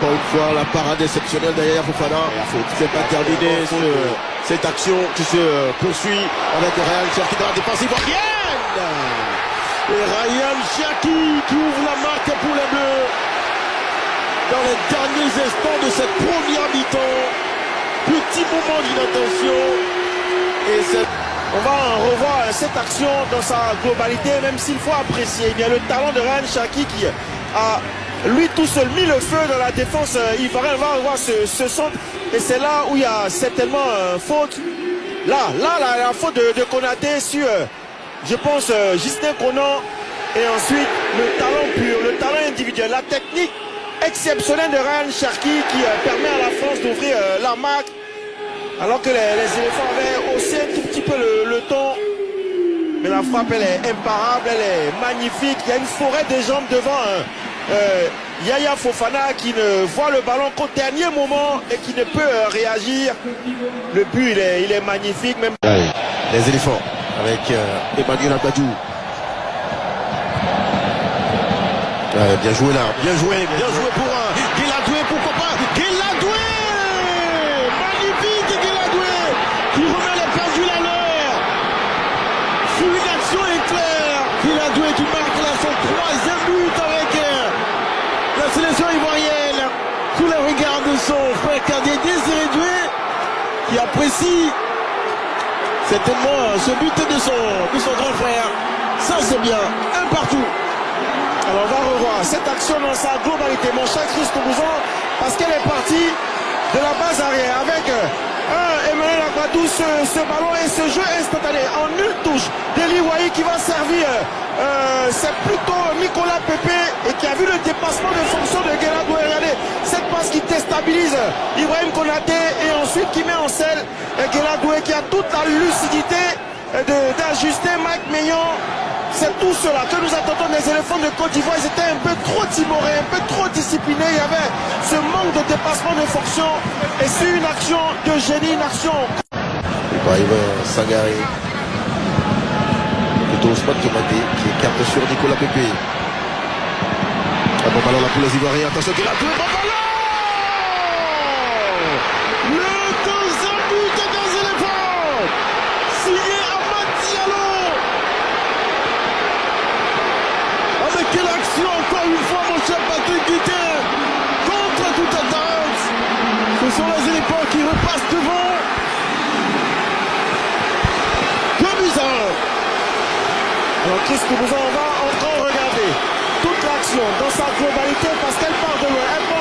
Encore une fois, la parade exceptionnelle derrière Fofana. C'est pas terminé cette action qui se poursuit avec Ryan Cherki dans la défense ivoirienne. Et Ryan Cherki qui ouvre la marque pour les Bleus dans les derniers instants de cette première mi-temps. Petit moment d'inattention. Et on va revoir cette action dans sa globalité, même s'il faut apprécier bien le talent de Ryan Cherki qui a lui tout seul mis le feu dans la défense ivoirienne. On va revoir ce centre et c'est là où il y a certainement faute. La faute de Konaté sur, je pense, Justin Konan. Et ensuite le talent pur, le talent individuel, la technique exceptionnelle de Ryan Cherki qui permet à la France d'ouvrir la marque. Alors que les éléphants avaient haussé un tout petit peu le ton. Mais la frappe, elle est imparable, elle est magnifique. Il y a une forêt de jambes devant Yaya Fofana qui ne voit le ballon qu'au dernier moment et qui ne peut réagir. Le but, il est magnifique. Même les éléphants avec Emmanuel Agbadou. bien joué là, bien joué pour Guéladoué, pourquoi pas Guéladoué, magnifique Guéladoué qui remet les pendules à l'heure sur une action éclair. Guéladoué qui marque là son troisième but avec la sélection ivoirienne sous les regards de son frère cadet Désiré Doué qui apprécie certainement ce but de son grand frère. Ça c'est bien, un partout. Alors on va revoir cette action dans sa globalité, mon cher Christ Bouzon, parce qu'elle est partie de la base arrière avec Emmanuel Agbadou, ce ballon et ce jeu instantané en une touche d'Eli Wahi qui va servir. C'est plutôt Nicolas Pepe et qui a vu le dépassement de fonction de Guéladoué. Regardez cette passe qui déstabilise Ibrahim Konaté et ensuite qui met en selle Guéladoué qui a toute la lucidité d'ajuster Mike Maignan. C'est tout cela que nous attendons des éléphants de Côte d'Ivoire. Ils étaient un peu trop timorés, un peu trop disciplinés. Il y avait ce manque de dépassement de fonction. Et c'est une action de génie, une action. Ibrahim Sangaré. Plutôt Ousmane Toumandé qui écarte sur Nicolas Pepe. Un bon ballon là pour les Ivoiriens. Attention qu'il a deux bons ballons. Le deuxième but des éléphants. Signé Amad Diallo. Quelle action encore une fois mon cher Patrick Guité. Contre toute attente. Ce sont les éléphants qui repassent devant. 2-1. Alors Christ Bouzon, on va encore regarder toute l'action dans sa globalité parce qu'elle part de loin.